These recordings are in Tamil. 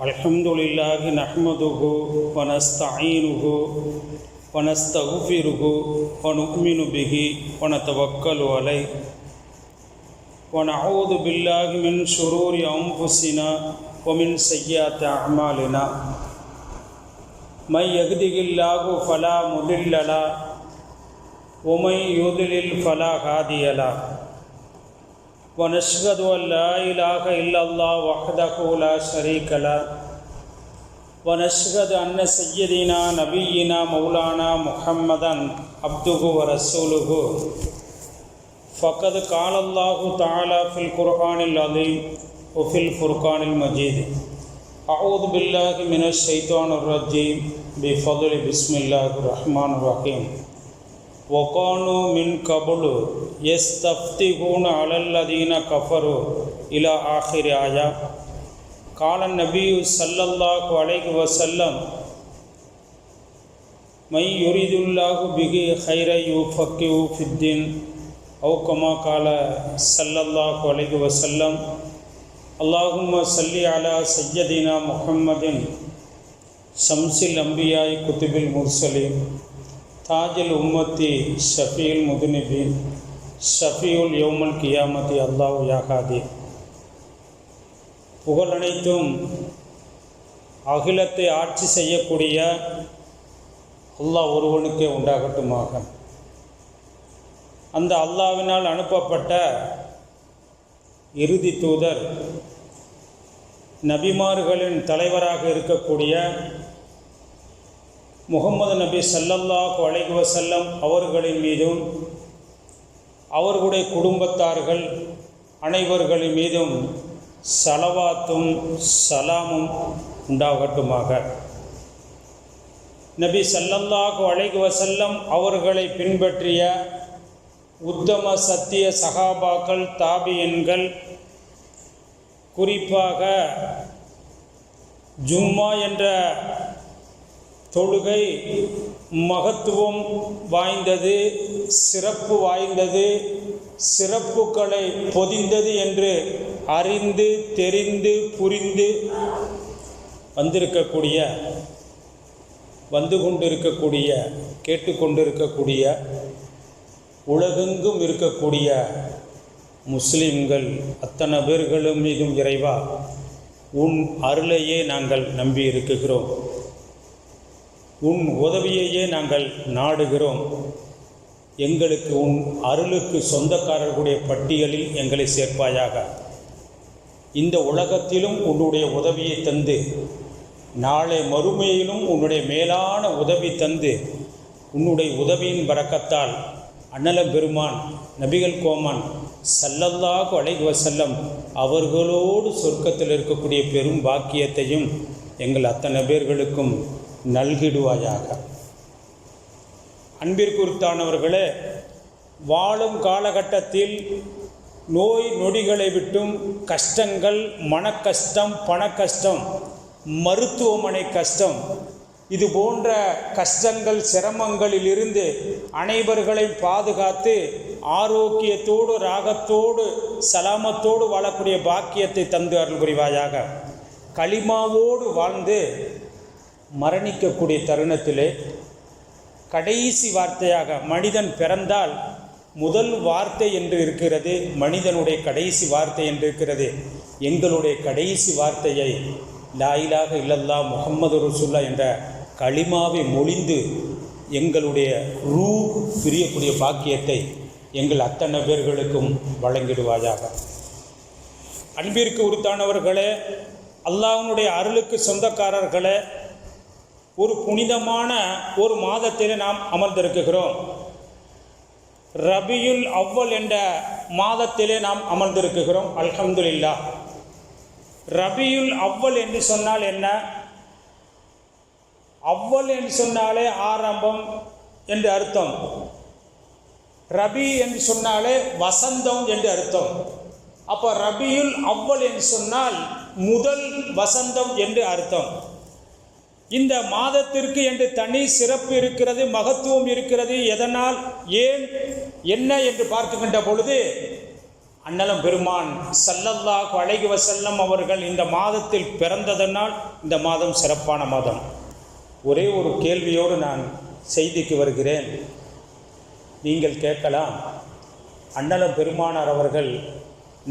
அல்ஹம்துலில்லாஹி நஹ்மதுஹு வ நஸ்தஈனுஹு வ நஸ்தக்ஃபிருஹு வ நு'மினு பிஹி வ நதவக்கலு அலைஹி வ நஊது பில்லாஹி மின் ஷுரூரி அன்ஃபுஸினா வ மின் ஸய்யிஆத்தி அஅமாலினா மை யஹ்திஹில்லாஹு ஃபலா முதில்ல லஹு வ மை யுத்லில் ஃபலா ஹாதிய லஹு ونشهد أن لا إله إلا الله وحده لا شريك له ونشهد أن سيدنا نبينا مولانا محمدا عبده ورسوله فقد قال الله تعالى في القرآن العظيم وفي الفرقان المجيد أعوذ بالله من الشيطان الرجيم بفضل بسم الله الرحمن الرحيم وَقَانُوا مِنْ قَبْلُ يَسْتَفْتِحُونَ عَلَى الَّذِينَ كَفَرُوا إِلَى آخِرِ آيَةٍ قال النبي صلى الله عليه وسلم من يريد الله به خيرا يفقهه في الدين أو كما قال صلى الله عليه وسلم اللهم صل على سيدنا محمد شمس الأنبياء كتب المرسلين தாஜில் உம்மத்தி ஷஃபீல் முதுனிபின் ஷஃபீல் யௌமல் கியாமதி அல்லாஹ் யாகாதி. புகழ் அனைத்தும் அகிலத்தை ஆட்சி செய்யக்கூடிய அல்லாஹ் ஒருவனுக்கே உண்டாகட்டுமாக. அந்த அல்லாஹ்வினால் அனுப்பப்பட்ட இறுதி தூதர் நபிமார்களின் தலைவராக இருக்கக்கூடிய முஹம்மது நபி ஸல்லல்லாஹு அலைஹி வஸல்லம் அவர்களின் மீதும் அவர்களுடைய குடும்பத்தார்கள் அனைவர்களின் மீதும் ஸலவாத்தும் ஸலாமும் உண்டாகட்டுமாக. நபி ஸல்லல்லாஹு அலைஹி வஸல்லம் அவர்களை பின்பற்றிய உத்தம சத்திய சஹாபாக்கள் தாபியன்கள், குறிப்பாக ஜும்மா என்ற தொழுகை மகத்துவம் வாய்ந்தது, சிறப்பு வாய்ந்தது, சிறப்புகளை பொதிந்தது என்று அறிந்து தெரிந்து புரிந்து வந்து கொண்டிருக்கக்கூடிய கேட்டுக்கொண்டிருக்கக்கூடிய உலகெங்கும் இருக்கக்கூடிய முஸ்லிம்கள் அத்தனை பேர்களும் மீதும் இறைவா உன் அருளையே நாங்கள் நம்பி இருக்குகிறோம், உன் உதவியையே நாங்கள் நாடுகிறோம். எங்களுக்கு உன் அருளுக்கு சொந்தக்காரர்களுடைய பட்டியலில் எங்களை சேர்ப்பாயாக. இந்த உலகத்திலும் உன்னுடைய உதவியை தந்து நாளை மறுமையிலும் உன்னுடைய மேலான உதவி தந்து உன்னுடைய உதவியின் பரக்கத்தால் அண்ணலம் பெருமான் நபிகள் கோமான் ஸல்லல்லாஹு அலைஹி வஸல்லம் அவர்களோடு சொர்க்கத்தில் இருக்கக்கூடிய பெரும் பாக்கியத்தையும் எங்கள் அத்தனை பேர்களுக்கும் நல்கிடுவாயாக. அன்பிற்குத்தானவர்களே, வாழும் காலகட்டத்தில் நோய் நொடிகளை விட்டும் கஷ்டங்கள், மனக்கஷ்டம், பணக்கஷ்டம், மருத்துவமனை கஷ்டம், இது போன்ற கஷ்டங்கள் சிரமங்களிலிருந்து அனைவர்களையும் பாதுகாத்து ஆரோக்கியத்தோடு ராகத்தோடு சலாமத்தோடு வாழக்கூடிய பாக்கியத்தை தந்து அருள் புரிவாயாக. களிமாவோடு வாழ்ந்து மரணிக்கக்கூடிய தருணத்திலே கடைசி வார்த்தையாக மனிதன் பிறந்தால் முதல் வார்த்தை என்று இருக்கிறது, மனிதனுடைய கடைசி வார்த்தை என்று இருக்கிறது. எங்களுடைய கடைசி வார்த்தையை லா இலாஹ இல்லல்லாஹ் முஹம்மது ரசூலுல்லாஹ் என்ற களிமாவை மொழிந்து எங்களுடைய ரூஹ் பிரியக்கூடிய பாக்கியத்தை எங்கள் அத்தனை பேர்களுக்கும் வழங்கிடுவாயாக. அன்பிற்கு உரித்தானவர்களே, அல்லாஹ்வுடைய அருளுக்கு சொந்தக்காரர்களே, ஒரு புனிதமான ஒரு மாதத்திலே நாம் அமர்ந்திருக்கிறோம். ரபியுல் அவ்வல் என்ற மாதத்திலே நாம் அமர்ந்திருக்கிறோம். அல்ஹம்துலில்லாஹ். ரபியுல் அவ்வல் என்று சொன்னால் என்ன? அவ்வல் என்று சொன்னாலே ஆரம்பம் என்று அர்த்தம். ரபி என்று சொன்னாலே வசந்தம் என்று அர்த்தம். அப்போ ரபியுல் அவ்வல் என்று சொன்னால் முதல் வசந்தம் என்று அர்த்தம். இந்த மாதத்திற்கு என்று தனி சிறப்பு இருக்கிறது, மகத்துவம் இருக்கிறது. எதனால், ஏன், என்ன என்று பார்க்கின்ற பொழுது அண்ணலம் பெருமான் ஸல்லல்லாஹு அலைஹி வஸல்லம் அவர்கள் இந்த மாதத்தில் பிறந்ததனால் இந்த மாதம் சிறப்பான மாதம். ஒரே ஒரு கேள்வியோடு நான் செய்திக்கு வருகிறேன். நீங்கள் கேட்கலாம், அண்ணலம் பெருமானார் அவர்கள்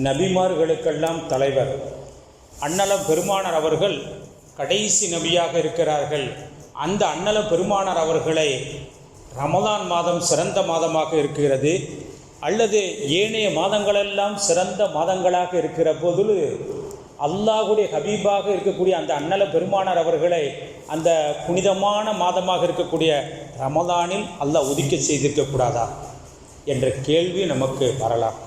நபிமார்களுக்கெல்லாம் தலைவர், அண்ணலம் பெருமானார் அவர்கள் கடைசி நபியாக இருக்கிறார்கள், அந்த அண்ணலம் பெருமானார் அவர்களை ரமலான் மாதம் சிறந்த மாதமாக இருக்கிறது அல்லது ஏனைய மாதங்களெல்லாம் சிறந்த மாதங்களாக இருக்கிற போது அல்லாஹ்வுடைய ஹபீபாக இருக்கக்கூடிய அந்த அண்ணல பெருமானார் அவர்களை அந்த புனிதமான மாதமாக இருக்கக்கூடிய ரமலானில் அல்லாஹ் ஒதுக்க செய்திருக்கக்கூடாதா என்ற கேள்வி நமக்கு வரலாம்.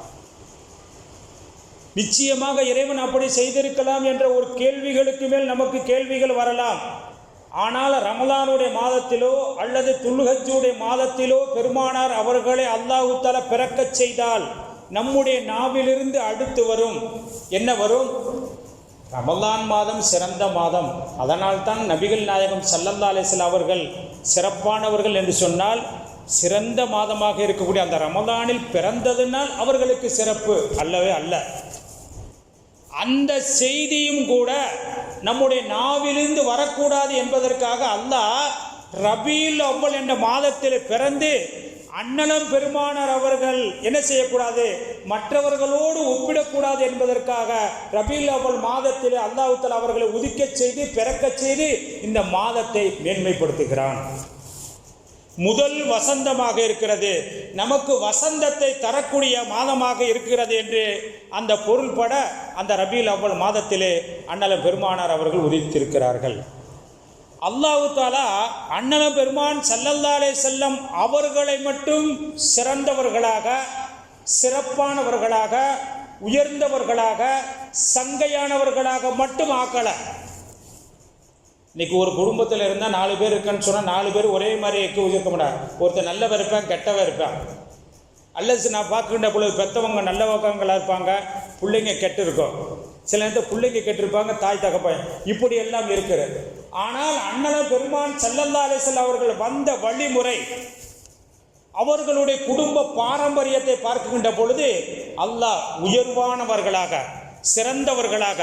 நிச்சயமாக இறைவன் அப்படி செய்திருக்கலாம் என்ற ஒரு கேள்விகளுக்கு மேல் நமக்கு கேள்விகள் வரலாம். ஆனால் ரமலானுடைய மாதத்திலோ அல்லது துல்ஹஜ்ஜுடைய மாதத்திலோ பெருமானார் அவர்களை அல்லாஹ் தஆலா பிறக்கச் செய்தால் நம்முடைய நாவிலிருந்து அடுத்து வரும் என்ன வரும்? ரமலான் மாதம் சிறந்த மாதம், அதனால்தான் நபிகள் நாயகம் ஸல்லல்லாஹு அலைஹி வஸல்லம் அவர்கள் சிறப்பானவர்கள் என்று சொன்னால் சிறந்த மாதமாக இருக்கக்கூடிய அந்த ரமலானில் பிறந்ததினால் அவர்களுக்கு சிறப்பு அல்லவே அல்ல. அந்த செய்தியும் கூட நம்முடைய நாவிலிருந்து வரக்கூடாது என்பதற்காக அல்லாஹ் ரபீல் அவ்வல் என்ற மாதத்தில் பிறந்து அண்ணலம் பெருமானார் அவர்கள் என்ன செய்யக்கூடாது, மற்றவர்களோடு ஒப்பிடக்கூடாது என்பதற்காக ரபீல் அவ்வல் மாதத்தில் அல்லாஹ் தஆலா அவர்களை உதிக்கச் செய்து பிறக்கச் செய்து இந்த மாதத்தை மேன்மைப்படுத்துகிறான். முதல் வசந்தமாக இருக்கிறது, நமக்கு வசந்தத்தை தரக்கூடிய மாதமாக இருக்கிறது என்று அந்த பொருள்பட அந்த ரபீல் அவ்வல் மாதத்திலே அண்ணலம் பெருமானார் அவர்கள் உதித்திருக்கிறார்கள். அல்லாஹ் தஆலா அண்ணலம் பெருமான் ஸல்லல்லாஹு அலைஹி வஸல்லம் அவர்களை மட்டும் சிறந்தவர்களாக, சிறப்பானவர்களாக, உயர்ந்தவர்களாக, சங்கையானவர்களாக மட்டும் ஆக்கல. இன்னைக்கு ஒரு குடும்பத்தில் இருந்தால் 4 பேர் இருக்கான்னு சொன்னால் 4 பேர் ஒரே மாதிரி இருக்க மாட்டாங்க. ஒருத்தர் நல்லவன் இருப்பான், கெட்டவன் இருப்பான். அல்லது நான் பார்க்கின்ற பொழுது பெற்றவங்க நல்லவங்களாக இருப்பாங்க, பிள்ளைங்க கெட்டு இருக்கும். சில நேரத்தில் பிள்ளைங்க கெட்டிருப்பாங்க, தாய் தகப்பன், இப்படி எல்லாம் இருக்கிறது. ஆனால் அண்ணலம் பெருமான் ஸல்லல்லாஹு அலைஹி வஸல்லம் அவர்கள் வந்த வழிமுறை, அவர்களுடைய குடும்ப பாரம்பரியத்தை பார்க்கின்ற பொழுது அல்லாஹ் உயர்வானவர்களாக, சிறந்தவர்களாக,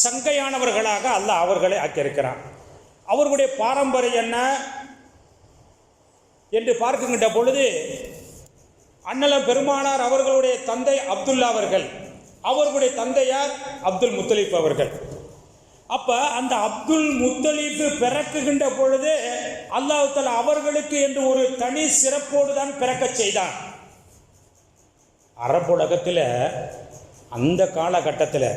சங்கையானவர்களாக அல்லாஹ் அவர்களை ஆக்கியிருக்கிறான். அவர்களுடைய பாரம்பரியம் என்ன என்று பார்க்கின்ற பொழுது அண்ணலம் பெருமானார் அவர்களுடைய தந்தை அப்துல்லா அவர்கள், அவர்களுடைய தந்தையார் அப்துல் முத்தலிப் அவர்கள். அப்ப அந்த அப்துல் முத்தலிப் பிறக்குகின்ற பொழுது அல்லாஹ் தஆலா அவர்களுக்கு என்று ஒரு தனி சிறப்போடு தான் பிறக்க செய்தான். அரபுலகத்தில் அந்த காலகட்டத்தில்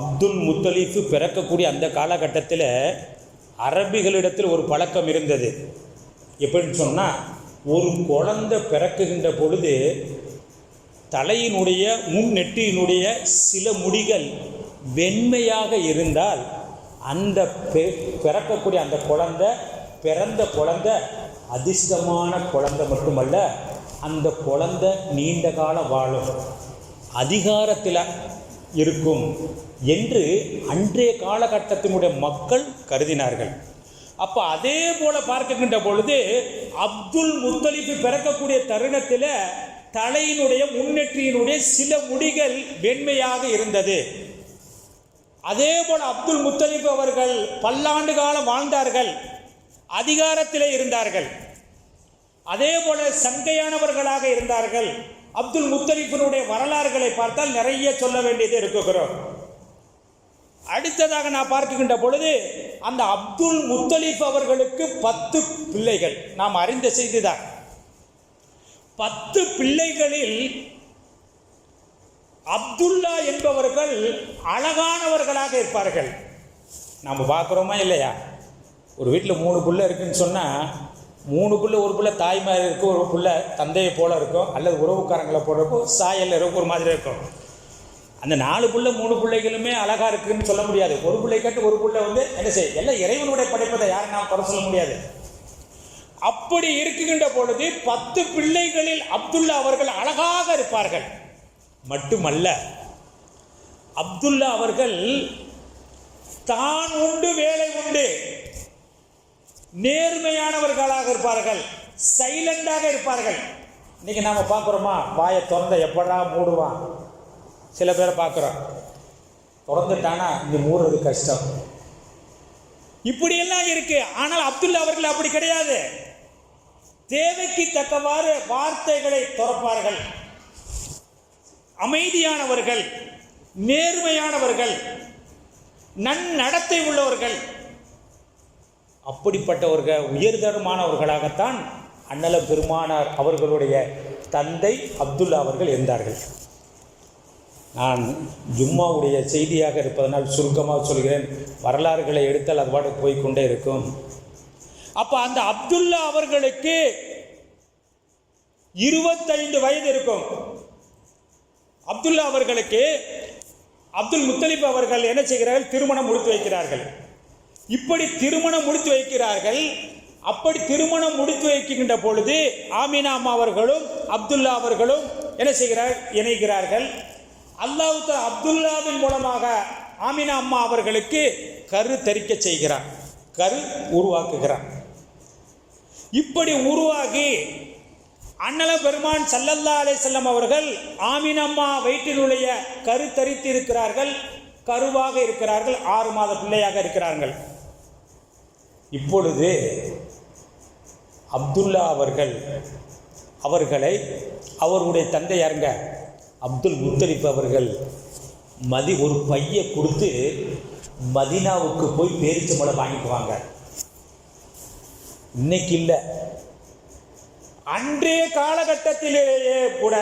அப்துல் முத்தலிப் பிறக்கக்கூடிய அந்த காலகட்டத்தில் அரபிகளிடத்தில் ஒரு பழக்கம் இருந்தது. எப்படின்னு சொன்னால், ஒரு குழந்தை பிறக்குகின்ற பொழுது தலையினுடைய முன்னெட்டியினுடைய சில முடிகள் வெண்மையாக இருந்தால் அந்த பிறக்கக்கூடிய அந்த பிறந்த குழந்தை அதிர்ஷ்டமான குழந்தை மட்டுமல்ல, அந்த குழந்தை நீண்ட காலம் வாழும், அதிகாரத்தில் இருக்கும் என்று அன்றைய காலகட்டத்தினுடைய மக்கள் கருதினார்கள். அப்போ அதே போல பார்க்கின்ற பொழுது அப்துல் முத்தலிப் பிறக்கக்கூடிய தருணத்தில் தலையினுடைய முன்னெற்றியினுடைய சில முடிகள் வெண்மையாக இருந்தது. அதே போல அப்துல் முத்தலிப் அவர்கள் பல்லாண்டு காலம் வாழ்ந்தார்கள், அதிகாரத்திலே இருந்தார்கள், அதே போல சங்கையானவர்களாக இருந்தார்கள். அப்துல் முத்தலிஃபினுடைய வரலாறுகளை பார்த்தால் நிறைய சொல்ல வேண்டியது இருக்கிறோம். அடுத்ததாக நான் பார்க்கின்ற பொழுது அந்த அப்துல் முத்தலிஃப் அவர்களுக்கு 10 பிள்ளைகள். நாம் அறிந்த செய்திதான். 10 பிள்ளைகளில் அப்துல்லா என்பவர்கள் அழகானவர்களாக இருப்பார்கள். நாம் பார்க்குறோமா இல்லையா? ஒரு வீட்டில் 3 பிள்ளை இருக்குன்னு சொன்னால் 3 பிள்ளை, ஒரு பிள்ளை தாய் மாதிரி இருக்கும், ஒரு பிள்ளை தந்தையை போல இருக்கும், அல்லது உறவுக்காரங்களை போல இருக்கும், சாயல் இருக்கும், ஒரு மாதிரி இருக்கும். அந்த 4 பிள்ளை 3 பிள்ளைகளுமே அழகாக இருக்குன்னு சொல்ல முடியாது. ஒரு பிள்ளை கேட்டு ஒரு பிள்ளை என்ன செய்ய, எல்லாம் இறைவனுடைய படைப்பதை யாரும் நாம் குறை சொல்ல முடியாது. அப்படி இருக்குகின்ற பொழுது 10 பிள்ளைகளில் அப்துல்லா அவர்கள் அழகாக இருப்பார்கள். மட்டுமல்ல, அப்துல்லா அவர்கள் தான் உண்டு வேலை உண்டு, நேர்மையானவர்களாக இருப்பார்கள், சைலண்டாக இருப்பார்கள். இன்னைக்கு நாம பார்க்குறோமா, வாயை திறந்த எப்படா மூடுவான், சில பேரை பார்க்குறோம், திறந்துட்டானா இங்கே மூடுறது கஷ்டம், இப்படியெல்லாம் இருக்கு. ஆனால் அப்துல்லா அவர்கள் அப்படி கிடையாது. தேவைக்கு தக்கவாறு வார்த்தைகளை திறப்பார்கள். அமைதியானவர்கள், நேர்மையானவர்கள், நன்னடத்தை உள்ளவர்கள். அப்படிப்பட்டவர்கள் உயர்தரமானவர்களாகத்தான் அண்ணலம் பெருமானார் அவர்களுடைய தந்தை அப்துல்லா அவர்கள் இருந்தார்கள். நான் ஜும்மாவுடைய செய்தியாக இருப்பதனால் சுருக்கமாக சொல்கிறேன், வரலாறுகளை எடுத்தால் அது பாட்டு போய்கொண்டே இருக்கும். அப்போ அந்த அப்துல்லா அவர்களுக்கு 25 வயது இருக்கும். அப்துல்லா அவர்களுக்கு அப்துல் முத்தலிப் அவர்கள் என்ன செய்கிறார்கள்? திருமணம் முடித்து வைக்கிறார்கள். இப்படி திருமணம் முடித்து வைக்கிறார்கள். அப்படி திருமணம் முடித்து வைக்கின்ற பொழுது ஆமினா அம்மா அவர்களும் அப்துல்லா அவர்களும் என்ன செய்கிறார்கள்? இணைகிறார்கள். அல்லாஹ் தஆலா அப்துல்லாவின் மூலமாக ஆமினா அம்மா அவர்களுக்கு கரு தரிக்க செய்கிறார், கரு உருவாக்குகிறார். இப்படி உருவாகி அண்ணலம் பெருமான் ஸல்லல்லாஹு அலைஹி வஸல்லம் அவர்கள் ஆமினா அம்மா வயிற்றினுடைய கரு தரித்து இருக்கிறார்கள், கருவாக இருக்கிறார்கள், 6 மாத பிள்ளையாக இருக்கிறார்கள். இப்பொழுது அப்துல்லா அவர்களை அவருடைய தந்தை யாருங்க? அப்துல் முத்தலிப் அவர்கள் ஒரு பையை கொடுத்து மதீனாவுக்கு போய் பேரிச்சம்பழம் வாங்கிக்குவாங்க. இன்னைக்கு இல்லை, அன்றைய காலகட்டத்திலேயே கூட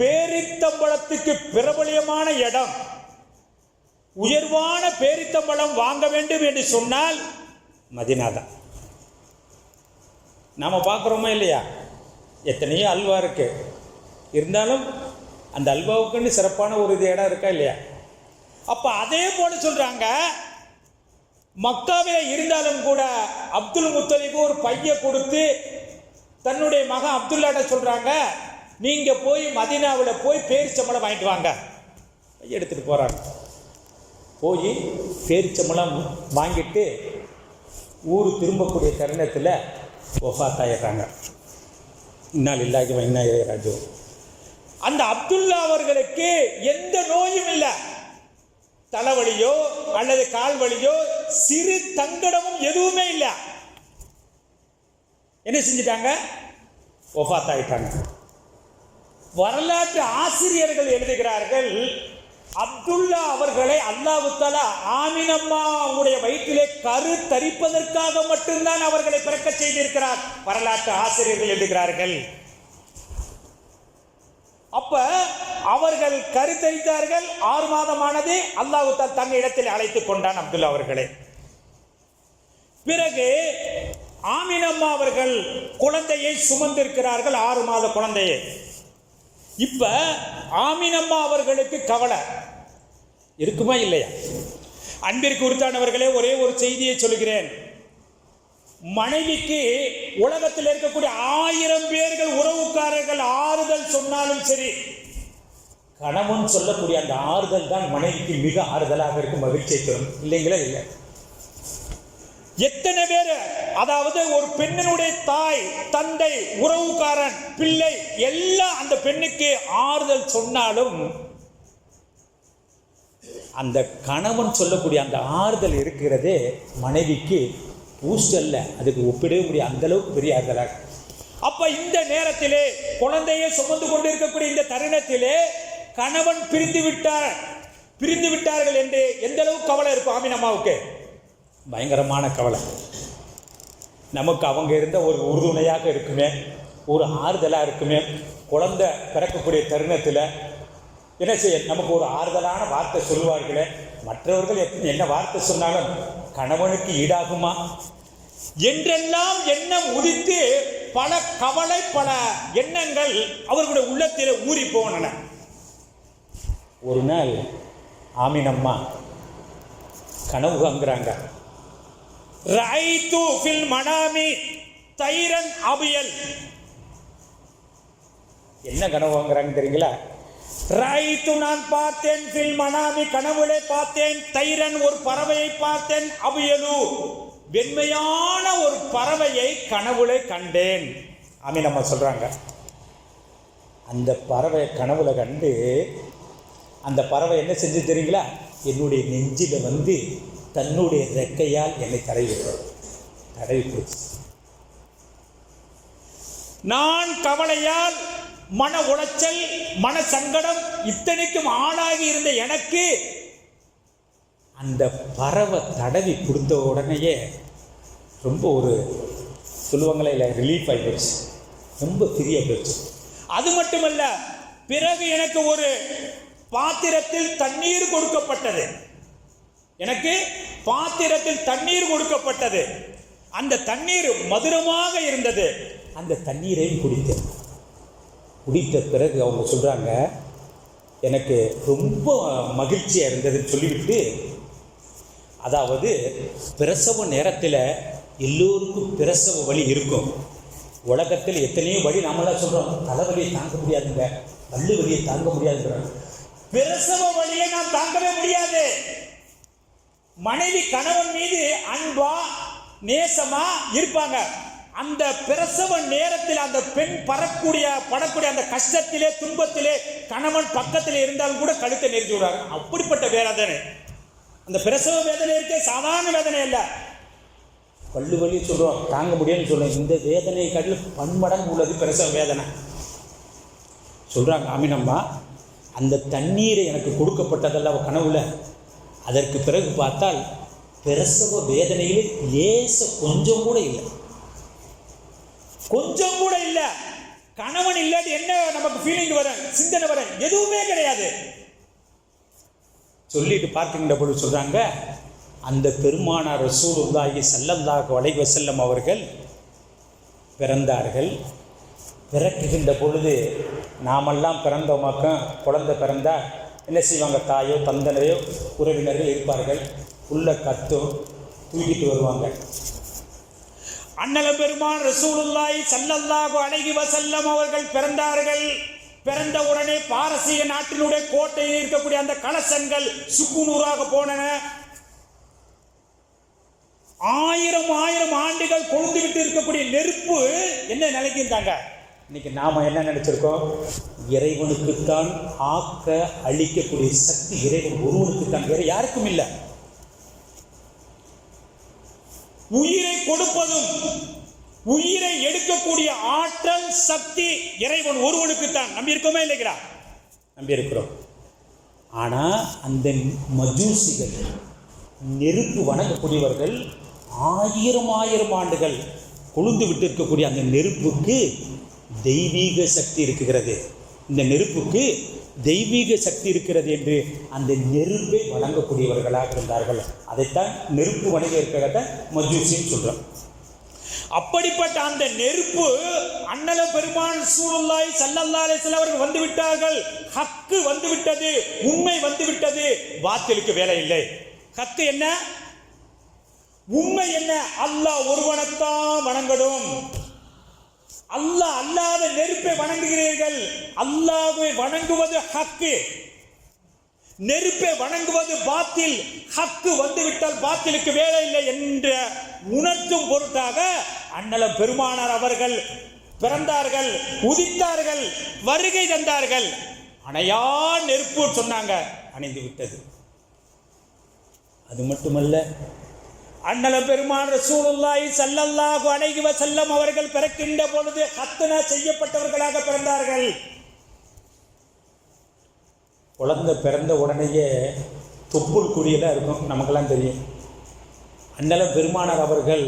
பேரித்தம்பழத்துக்கு பிரபலியமான இடம், உயர்வான பேரித்தம்பழம் வாங்க வேண்டும் என்று சொன்னால் மதீனா தான். நாம் பார்க்குறோமா இல்லையா? எத்தனையோ அல்வா இருக்கு, இருந்தாலும் அந்த அல்வாவுக்குன்னு சிறப்பான ஒரு இடம் இருக்கா இல்லையா? அப்போ அதே போல சொல்றாங்க, மக்காவே இருந்தாலும் கூட அப்துல் முத்தலிப் ஒரு பையை கொடுத்து தன்னுடைய மகன் அப்துல்லாட்ட சொல்றாங்க, நீங்க போய் மதீனாவில் போய் பேரிச்சம்பழம் வாங்கிட்டு வாங்க. பையை எடுத்துட்டு போறாங்க. போய் பேரிச்சம்பழம் வாங்கிட்டு ஊர் திரும்பக்கூடிய தருணத்தில் வஃபாத் ஆயிடுறாங்க. இன்னா லில்லாஹி வ இன்னா இலைஹி ராஜிஊன். அந்த அப்துல்லா அவர்களுக்கு எந்த நோயும் இல்லை, தலைவலியோ அல்லது கால் வலியோ சிறு தங்கடமும் எதுவுமே இல்லை. என்ன செஞ்சிட்டாங்க? வஃபாத் ஆயிட்டாங்க. வரலாற்று ஆசிரியர்கள் எழுதுகிறார்கள், அப்துல்லா அவர்களை அல்லாஹ் தஆலா ஆமினம்மாவுடைய வயிற்றிலே கரு தரிப்பதற்காக மட்டும்தான் அவர்களை பிறக்க செய்திருக்கிறார். வரலாற்று ஆசிரியர்கள் எழுதுகிறார்கள். அப்ப அவர்கள் கரு தரித்தார்கள். 6 மாதமானது. அல்லாஹ் தஆலா தன் இடத்தில் அழைத்துக் கொண்டான் அப்துல்லா அவர்களை. பிறகு ஆமினம்மா அவர்கள் குழந்தையை சுமந்திருக்கிறார்கள், 6 மாத குழந்தையை. இப்ப ஆமினம்மா அவர்களுக்கு கவலை இருக்குமா இல்லையா? அன்பிற்கு உரித்தானவர்களே, ஒரே ஒரு செய்தியை சொல்கிறேன். மனைவிக்கு உலகத்தில் இருக்கக்கூடிய 1000 பேர்கள் உறவுக்காரர்கள் ஆறுதல் சொன்னாலும் சரி, கணவன் சொல்லக்கூடிய அந்த ஆறுதல் தான் மனைவிக்கு மிக ஆறுதலாக இருக்கும், மகிழ்ச்சியை தரும். இல்லைங்களா? இல்லை. எத்தனை பேர், அதாவது ஒரு பெண்ணினுடைய தாய், தந்தை, உறவுக்காரன், பிள்ளை எல்லாம் அந்த பெண்ணுக்கு ஆறுதல் சொன்னாலும் அந்த கணவன் சொல்லக்கூடிய அந்த ஆறுதல் இருக்கிறதே மனைவிக்கு பூஸ்ட் அல்ல, அதுக்கு ஒப்பிடவே முடியாது, அந்த அளவுக்கு பெரிய ஆறுதலாக. அப்ப இந்த நேரத்திலே குழந்தையை சுமந்து கொண்டிருக்கக்கூடிய இந்த தருணத்திலே கணவன் பிரிந்து விட்டார்கள் என்று எந்த அளவுக்கு கவலை இருக்கும் ஆமினம்மாவுக்கு? பயங்கரமான கவலை. நமக்கு அவங்க இருந்த ஒரு உறுதுணையாக இருக்குமே, ஒரு ஆறுதலாக இருக்குமே. குழந்தை பிறக்கக்கூடிய தருணத்தில் என்ன செய்ய, நமக்கு ஒரு ஆறுதலான வார்த்தை சொல்லுவார்களே, மற்றவர்கள் என்ன வார்த்தை சொன்னாலும் கணவனுக்கு ஈடாகுமா என்றெல்லாம் எண்ணம் உதித்து பல கவலை, பல எண்ணங்கள் அவர்களுடைய உள்ளத்தில் ஊறி போனன. ஒரு நாள் ஆமினம்மா கனவு காண்கிறாங்க. ரைது ஃபில் மனாமி தைரன் அபியல். என்ன கனவு வாங்குறாங்க தெரியுங்களா? ரைது, நான் பார்த்தேன், ஃபில் மனாமி கனவுளே பார்த்தேன், தைரன் ஒரு பறவையை பார்த்தேன், அபியலு வெண்மையான ஒரு பறவையை கனவுளே கண்டேன். ஆமீனம்மா சொல்றாங்க. அந்த பறவை கனவுல கண்டு அந்த பறவை என்ன செஞ்சு தெரியுங்களா? என்னுடைய நெஞ்சில் வந்து தன்னுடைய ரெக்கையால் என்னை தடவி பிடிச்சு. நான் கவலையால், மன உளைச்சல், மன சங்கடம் இத்தனைக்கும் ஆளாகி இருந்த எனக்கு அந்த பறவை தடவி கொடுத்த உடனேயே ரொம்ப ஒரு சொல்லுவாங்களே இல்லை, ரிலீஃப் ஆகிடுச்சு, ரொம்ப ஃப்ரீயாக போயிடுச்சு. அது மட்டுமல்ல, பிறகு எனக்கு ஒரு பாத்திரத்தில் தண்ணீர் கொடுக்கப்பட்டது. எனக்கு பாத்திரத்தில் தண்ணீர் கொடுக்கப்பட்டது. அந்த தண்ணீர் மதுரமாக இருந்தது. அந்த தண்ணீரையும் குடித்தேன். குடித்த பிறகு அவங்க சொல்கிறாங்க, எனக்கு ரொம்ப மகிழ்ச்சியாக இருந்ததுன்னு சொல்லிவிட்டு, அதாவது பிரசவ நேரத்தில் எல்லோருக்கும் பிரசவ வலி இருக்கும். உலகத்தில் எத்தனையோ வழி நாமெல்லாம் சொல்கிறோம், தலைவலியை தாங்க முடியாதுங்க, பல்லு வலியை தாங்க முடியாதுங்கிறோம். பிரசவ வலியை நாம் தாங்கவே முடியாது. மனைவி கணவன் மீது அன்பா நேசமா இருப்பாங்க. அந்த பிரசவ நேரத்தில் அந்த பெண் படக்கூடிய அந்த கஷ்டத்திலே துன்பத்திலே கணவன் பக்கத்தில் இருந்தாலும் கூட கழுத்தை நெரிச்சு விடுறாங்க. அப்படிப்பட்ட வேதனை. அந்த பிரசவ வேதனை இருக்கே சாதாரண வேதனை அல்ல. பல்லு வலி சொல்றோம், தாங்க முடியும்னு சொல்றோம். இந்த வேதனை காட்டில் பன்மடங்கு உள்ளது பிரசவ வேதனை. சொல்றாங்க ஆமினம்மா, அந்த தண்ணீரை எனக்கு கொடுக்கப்பட்டதல்ல கனவுல. அதற்கு பிறகு பார்த்தால் பிரசவ வேதனையில் லேச கொஞ்சம் கூட இல்லை, கொஞ்சம் கூட இல்லை. கணவன் இல்லாட்டி என்ன நமக்கு ஃபீலிங் வர, சிந்தனை வர, எதுவுமே கிடையாது. சொல்லிட்டு பார்க்கின்ற பொழுது சொல்றாங்க, அந்த பெருமானார் ரசூலுல்லாஹி ஸல்லல்லாஹு அலைஹி வஸல்லம் அவர்கள் பிறந்தார்கள். பிறக்குகின்ற பொழுது நாமெல்லாம் பிறந்தோமாக்க குழந்தை பிறந்தா என்ன செய்வாங்க? தாயோ தந்தனையோ உறவினர்கள் இருப்பார்கள், உள்ள கத்தும் தூக்கிட்டு வருவாங்க. அண்ணல் பெருமான் ரசூலுல்லாஹி ஸல்லல்லாஹு அலைஹி வஸல்லம் அவர்கள் பிறந்தார்கள். பிறந்த உடனே பாரசீக நாட்டினுடைய கோட்டையில் இருக்கக்கூடிய அந்த கலசங்கள் சுக்குநூறாக போனன. 1000 ஆண்டுகள் கொழுந்து விட்டு இருக்கக்கூடிய நெருப்பு என்ன நினைக்கின்றாங்க? இன்னைக்கு நாம என்ன நினைச்சிருக்கோம்? இறைவனுக்குத்தான் ஆக்க அழிக்கக்கூடிய சக்தி இறைவன் ஒருவனுக்குத்தான், வேற யாருக்கும் இல்லை. உயிரை கொடுப்பதும் உயிரை எடுக்கக்கூடிய ஆற்றல் சக்தி இறைவன் ஒருவனுக்குத்தான். நம்பி இருக்கோமே இல்லைங்களா? நம்பி இருக்கிறோம். ஆனா அந்த மஜூசிகள், நெருப்பு வணங்கக்கூடியவர்கள் 1000 ஆண்டுகள் கொழுந்து விட்டு இருக்கக்கூடிய அந்த நெருப்புக்கு தெய்வீக சக்தி இருக்கிறது. இந்த நெருப்புக்கு தெய்வீக சக்தி இருக்கிறது என்று அந்த நெருப்பை வணங்கக்கூடியவர்களாக இருந்தார்கள். அதைத்தான் நெருப்பு வணங்க இருக்கிறத மஜூசின்னு சொல்றோம். அப்படிப்பட்ட அந்த நெருப்பு அண்ணல பெருமான் ரசூலுல்லாஹி ஸல்லல்லாஹு அலைஹி வஸல்லம் அவர்கள் வந்து விட்டார்கள். ஹக்கு வந்து விட்டது, உண்மை வந்து விட்டது, பாத்திலுக்கு வேலை இல்லை. ஹக்கு என்ன, உண்மை என்ன? அல்லாஹ் ஒருவனைத்தான் வணங்கணும். அல்லாஹ் அல்லாத நெருப்பை வணங்குகிறீர்கள். அல்லாஹ்வை வணங்குவது ஹக்கு, நெருப்பை வணங்குவது பாத்தில். ஹக்கு வந்துவிட்டால் பாத்திலுக்கு வேலை இல்லை என்ற உணர்த்தும் பொருட்டாக அண்ணலம் பெருமானார் அவர்கள் பிறந்தார்கள், உதித்தார்கள், வருகை தந்தார்கள். அணையா நெருப்பு சொன்னாங்க, அணைந்து விட்டது. அது மட்டுமல்ல, அண்ணலம் பெருமான் ரசூலுல்லாஹி ஸல்லல்லாஹு அலைஹி வஸல்லம் அவர்கள் பிறக்கின்ற பொழுது ஹத்னா செய்யப்பட்டவர்களாக பிறந்தார்கள். குழந்தை பிறந்த உடனேயே தொப்புள் குடியெல்லாம் இருக்கும், நமக்கெல்லாம் தெரியும். அண்ணலம் பெருமானார் அவர்கள்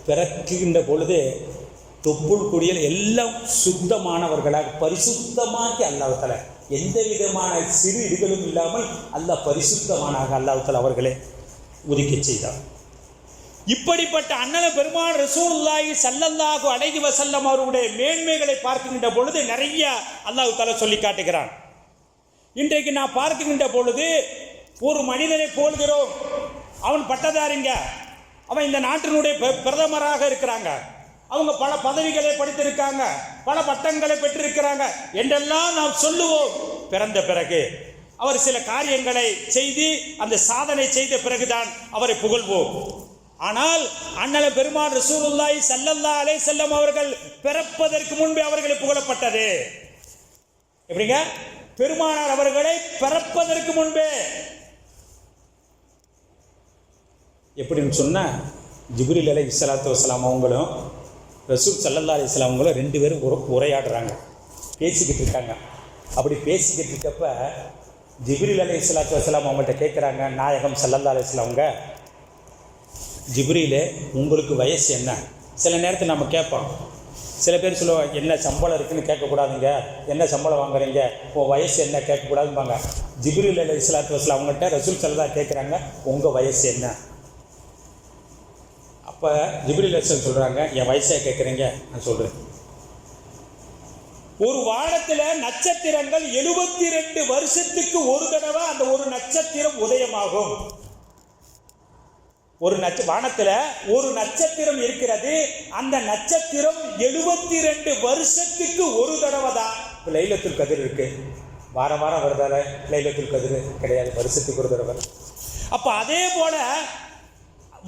பிறக்கின்ற பொழுது தொப்புள் குடியல் எல்லாம் சுத்தமானவர்களாக பரிசுத்தமாக்கி அல்லாஹ்வுத்தாலா எந்த விதமான சிறு இடுகளும் இல்லாமல் அல்லாஹ் பரிசுத்தமானாக அல்லாஹ்வுத்தாலா அவர்களே உதிக்க செய்தார். இப்படிப்பட்ட அண்ணல பெருமான் ரசூலுல்லாஹி ஸல்லல்லாஹு அலைஹி வஸல்லம் அவருடைய மேன்மைகளை பார்க்கின்ற பொழுது நிறைய அல்லாஹ்வுத்தாலா சொல்லி காட்டுகிறான். இன்றைக்கு நான் பார்க்கின்ற பொழுது ஒரு மனிதனை போல்கிறோம், அவன் பட்டதாரிங்க, அவன் இந்த நாட்டினுடைய பிரதமராக இருக்கிறாங்க, அவங்க பல பதவிகளை படித்திருக்காங்க, பல பட்டங்களை பெற்றிருக்கிறாங்க என்றெல்லாம் நாம் சொல்லுவோம். பிறந்த பிறகு அவர் சில காரியங்களை செய்து அந்த சாதனை செய்த பிறகுதான் அவரை புகழ்வோம். ஆனால் அண்ணல பெருமான் ரசூலுல்லாஹி ஸல்லல்லாஹு அலைஹி வஸல்லம் அவர்கள் பிறப்பதற்கு முன்பே அவர்களை புகழப்பட்டது. எப்படிங்க? பெருமானார் அவர்களை பிறப்பதற்கு முன்பே. எப்படின்னு சொன்னால், ஜிப்ரீல் அலைஹிஸ்ஸலாத்து வஸ்ஸலாம் அவங்களும் ரசூல் ஸல்லல்லாஹு அலைஹி வஸல்லம் அவங்களும் 2 பேரும் உரையாடுறாங்க, பேசிக்கிட்டு இருக்காங்க. அப்படி பேசிக்கிட்டு இருக்கப்ப ஜிப்ரீல் அலைஹிஸ்ஸலாத்து வஸ்ஸலாம் அவங்கள்ட்ட கேட்குறாங்க, நாயகம் ஸல்லல்லாஹு அலைஹி வஸல்லம் அவங்க, ஜிப்ரீலே உங்களுக்கு வயசு என்ன? சில நேரத்தில் நம்ம கேட்போம், சில பேர் சொல்லுவாங்க, என்ன சம்பளம் இருக்குதுன்னு கேட்கக்கூடாதுங்க, என்ன சம்பளம் வாங்குறீங்க, உங்கள் வயசு என்ன கேட்கக்கூடாதும்பாங்க. ஜிப்ரீல் அலைஹிஸ்ஸலாத்து வஸ்ஸலாம் அவங்கள்ட்ட ரசூல் ஸல்லல்லாஹு கேட்குறாங்க, உங்கள் வயசு என்ன? அப்போ ஜிப்ரீல் அலைஹிஸ்ஸலாம் சொல்கிறாங்க, என் வயசை கேட்குறீங்க, நான் சொல்கிறேன். ஒரு வானத்தில் நட்சத்திரங்கள் 72 வருஷத்துக்கு ஒரு தடவை அந்த ஒரு நட்சத்திரம் உதயமாகும். ஒரு வானத்தில் ஒரு நட்சத்திரம் இருக்கிறது, அந்த நட்சத்திரம் 72 வருஷத்துக்கு ஒரு தடவை தான். இப்போ லைலத்துல் கதிர் இருக்கு, வாரம் வாரம் வருதால லைலத்துல் கதிர் கிடையாது, வருஷத்துக்கு ஒரு தடவை. அப்போ அதே போல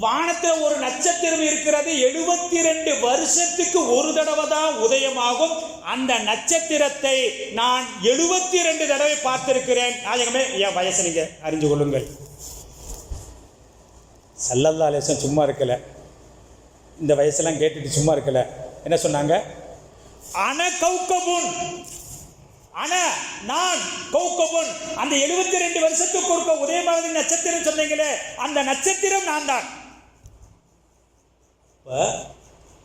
வானத்தில் ஒரு நட்சத்திரம் இருக்கிறது, 72 வருஷத்துக்கு ஒரு தடவை தான் உதயமாகும். அந்த நட்சத்திரத்தை நான் 72 தடவை பார்த்திருக்கிறேன். நாயகமே, என் வயசை நீங்க அறிஞ்சு கொள்ளுங்கள். ஸல்லல்லாஹு அலைஹி வஸல்லம் சும்மா இருக்கல, இந்த வயசெல்லாம் கேட்டுட்டு சும்மா இருக்கல. என்ன சொன்னாங்க? அன கௌகபுன், நான் கௌகபுன். அந்த 72 வருஷத்துக்கு ஒருக்க உதயமாக நட்சத்திரம் சொன்னீங்களே, அந்த நட்சத்திரம் நான் தான்.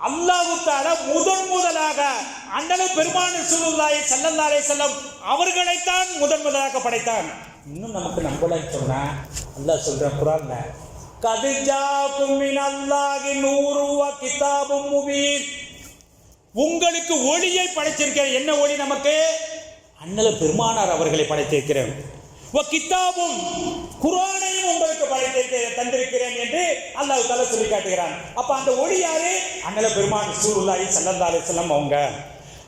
அல்லாஹ் தஆலா முதலாக அண்ணல் பெருமான் ரசூலுல்லாஹி ஸல்லல்லாஹு அலைஹி வஸல்லம் அவர்களைத்தான் முதலாக படைத்தான். இன்னும் நமக்கு நம்பலன்னு சொன்னா, அல்லாஹ் சொல்றான் குர்ஆன்ல, கத் ஜாஅக்கும் மினல்லாஹி நூரும் வ கிதாபும் முபீன். உங்களுக்கு ஒளியை படைத்திருக்கிறேன். என்ன ஒளி நமக்கு? அண்ணல் பெருமானார் அவர்களை படைத்திருக்கிறேன். வ கிதாபும், குர்ஆனையும் உங்களுக்கு படைத்திருக்கிறேன், தந்திருக்கிறேன் என்று அல்லாஹ் தஆலா சொல்லி காட்டுகிறான். அப்ப அந்த ஒளி யாரு? அண்ணல் பெருமான் ரசூலுல்லாஹி ஸல்லல்லாஹு அலைஹி வஸல்லம் அவங்க.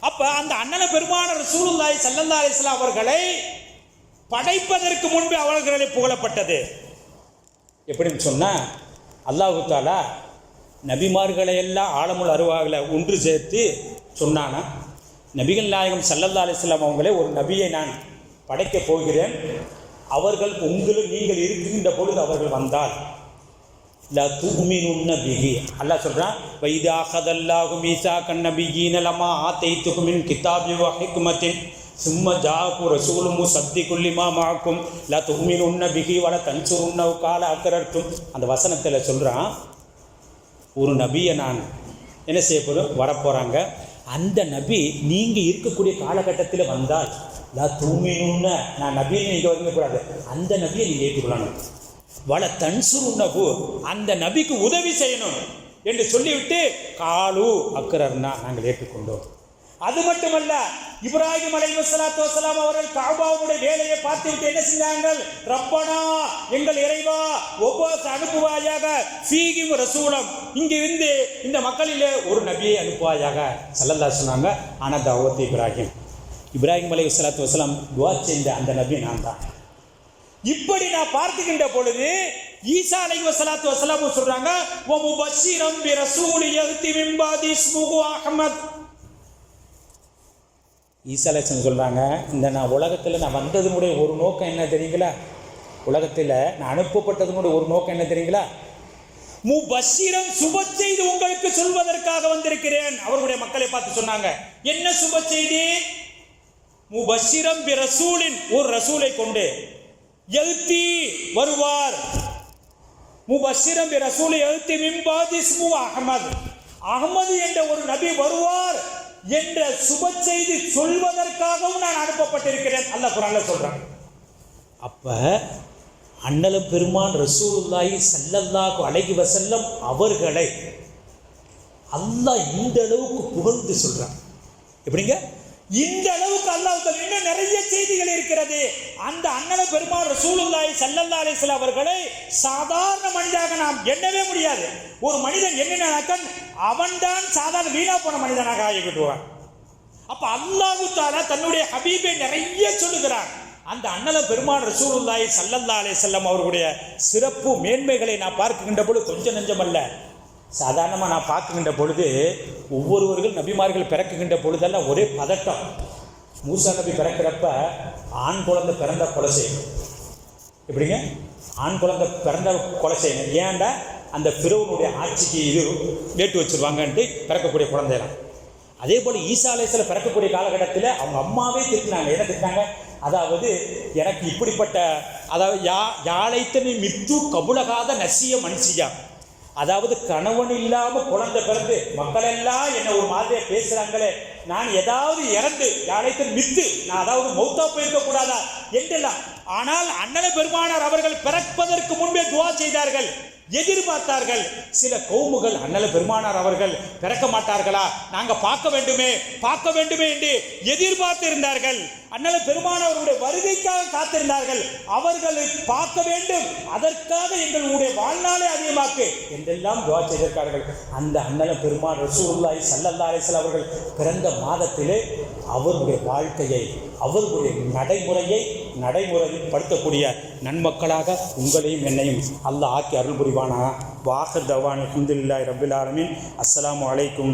அப்ப அந்த அண்ணல் பெருமான் ரசூலுல்லாஹி ஸல்லல்லாஹு அலைஹி வஸல்லம் அவர்களை படைப்பதற்கு முன்பு அவர்களை புகழப்பட்டது. எப்படின்னு சொன்னால், அல்லாஹ் தஆலா நபிமார்களை எல்லாம் ஆலமுல் அருவாகளை ஒன்று சேர்த்து சொன்னானா, நபிகள் நாயகம் ஸல்லல்லாஹு அலைஹி வஸல்லம் அவங்களே ஒரு நபியை நான் படைக்கப் போகிறேன், அவர்கள் நீங்கள் இருக்கின்ற பொழுது அவர்கள் வந்தால் லா துமினுன்ன பிஹி. அல்லாஹ் சொல்றான், வைதா அஹதல்லாஹு மீசாகன் நபியீன லமா ஆதைத்துகும் மின் கிதாபி வ ஹிக்மத்தின் சும்ம ஜாஅக்கும் ரசூலும் முஸத்திகுல் லிமா மஅக்கும் லா துமினுன்ன பிஹி வல தன்சுருன்னஹு கால அக்ரர்தும். அந்த வசனத்தில் சொல்றான், ஒரு நபியை நான் என்ன செய்ய போகிறோம், வரப்போகிறாங்க. அந்த நபி நீங்கள் இருக்கக்கூடிய காலகட்டத்தில் வந்தால் லா துமினுன்ன, நான் நபியை நீங்கள் வந்துக்கூடாது, அந்த நபியை நீங்கள் ஏற்றுக்கொள்ளணும். வல தன்சுருன்னஹு, அந்த நபிக்கு உதவி செய்யணும் என்று சொல்லிவிட்டு காலு அக்ரர்னா, நாங்கள் ஏற்றுக்கொண்டோம். அது மட்டுமல்ல, இப்ராஹிம் அலைஹிஸ்ஸலாத்து வஸ்ஸலாம் அவர்கள் கஅபாவுடைய வேலையை பார்த்துவிட்டு என்ன செஞ்சாங்க? ரப்பனா, எங்கள் இறைவா, ஒவ்வொரு அனுப்புவாயாக, ஃபீஹிம் ரசூலம், இங்கிருந்து இந்த மக்களிலே ஒரு நபியை அனுப்புவாயாக ஸல்லல்லாஹு அலைஹி சொன்னாங்க. ஆனால் தாவத் இப்ராஹிம் அலைஹிஸ்ஸலாத்து வஸ்ஸலாம் துஆ செய்த அந்த நபி நான் தான். இப்படி நான் பார்த்துக்கின்ற பொழுது ஈசா அலைஹிஸ்ஸலாத்து வஸ்ஸலாம் சொல்றாங்க, வ முபஷ்ஷிரம் பி ரசூலி யஅதி மின் பாதி இஸ்முஹு அஹ்மத். ஈசா அலைஹிஸ்ஸலாம் சொல்கிறாங்க, இந்த நான் உலகத்தில் நான் வந்ததுனுடைய ஒரு நோக்கம் என்ன தெரியுங்களா? உலகத்தில் நான் அனுப்பப்பட்டதுனுடைய ஒரு நோக்கம் என்ன தெரியுங்களா? முபஷ்ஷிரம், சுப செய்தி உங்களுக்கு சொல்வதற்காக வந்திருக்கிறேன். அவருடைய மக்களை பார்த்து சொன்னாங்க, என்ன சுப செய்தி? முபஷ்ஷிரம் பி ரசூலின், ஒரு ரசூலை கொண்டு, யஅதி வருவார், முபஷ்ஷிரம் பி ரசூலி யஅதி மின் பாதி இஸ்முஹு அஹ்மத், அஹ்மது என்ற ஒரு நபி வருவார் என்ற சுப செய்தி சொல்வதற்காகவும் நான் அனுப்பப்பட்டிருக்கிறேன். அல்லாஹ் குர்ஆன்ல சொல்றான். அப்ப அண்ணலும் பெருமான் ரசூலுல்லாஹி ஸல்லல்லாஹு அலைஹி வஸல்லம் அவர்களை அல்லாஹ் இந்த அளவுக்கு புகழ்ந்து சொல்றான். எப்படிங்க? இந்த அளவுக்கு அல்லாஹ் இன்னும் நிறைய செய்திகள் இருக்கிறது. அந்த அண்ணலும் பெருமான் ரசூலுல்லாஹி ஸல்லல்லாஹு அலைஹி வஸல்லம் அவர்களை சாதாரண மனிதனாக நாம் எண்ணவே முடியாது. ஒரு மனிதன் என்னன்னாக்க அவன்தான் சாதாரண வீணா போன மனிதனாக ஆகிவிடுவான். அப்ப அல்லாஹ் தஆலா தன்னுடைய ஹபீபை நிறைய சொல்லுகிறான். அந்த அண்ணலும் பெருமான் ரசூலுல்லாஹி ஸல்லல்லாஹு அலைஹி வஸல்லம் அவர்களுடைய சிறப்பு மேன்மைகளை நான் பார்க்கின்ற பொழுது கொஞ்சம் நெஞ்சமல்ல, சாதாரணமாக நான் பார்க்குகின்ற பொழுது ஒவ்வொருவர்கள் நபிமார்கள் பிறக்குகின்ற பொழுதெல்லாம் ஒரே பதட்டம். மூசா நபி பிறக்கிறப்ப ஆண் குழந்தை பிறந்த கொலை செய்யணும். எப்படிங்க? ஆண் குழந்தை பிறந்த கொலை செய்யணும். ஏன்டா அந்த பிறவனுடைய ஆட்சிக்கு இது வேட்டு வச்சுருவாங்கன்ட்டு பிறக்கக்கூடிய குழந்தைலாம். அதே போல் ஈசா அலைஹிஸ்ஸலாம் பிறக்கக்கூடிய காலகட்டத்தில் அவங்க அம்மாவே திட்டினாங்க. என்ன திட்டினாங்க? அதாவது எனக்கு இப்படிப்பட்ட, அதாவது யாழைத்தனி மித்து கபுலகாத நசிய மனுஷியா, அதாவது கணவன் இல்லாமல் குழந்தை பிறந்து மக்கள் எல்லாம் என்ன ஒரு மாதிரியாக பேசுகிறாங்களே, நான் ஏதாவது இறந்து யாழைத்தன் மித்து, நான் அதாவது மௌத்தா போயிருக்க கூடாதா என்றெல்லாம். ஆனால் அண்ணல பெருமானார் அவர்கள் பிறப்பதற்கு முன்பே துவா செய்தார்கள், எதிர்பார்த்தார்கள். சில கௌமுகள் அண்ணல பெருமானார் அவர்கள் பிறக்க மாட்டார்களா, நாங்கள் பார்க்க வேண்டுமே என்று எதிர்பார்த்து இருந்தார்கள். அண்ணல பெருமானவர்களுடைய வருகைக்காக காத்திருந்தார்கள். அவர்களை பார்க்க வேண்டும், அதற்காக எங்களுடைய வாழ்நாளை அதிகமாக்கு என்றெல்லாம் துவா செய்திருக்கார்கள். அந்த அண்ணல பெருமான் ரசூலுல்லாஹி ஸல்லல்லாஹு அலைஹி வஸல்லம் அவர்கள் பிறந்த மாதத்திலே அவருடைய வாழ்க்கையை, அவர்களுடைய நடைமுறைப்படுத்தக்கூடிய நன்மக்களாக உங்களையும் என்னையும் அல்லாஹ் ஆக்கி அருள் புரிவானா. வாஹிர் தவான் அல்ஹம்துலில்லாஹி ரப்பில் ஆலமீன். அஸ்ஸலாமு அலைக்கும்.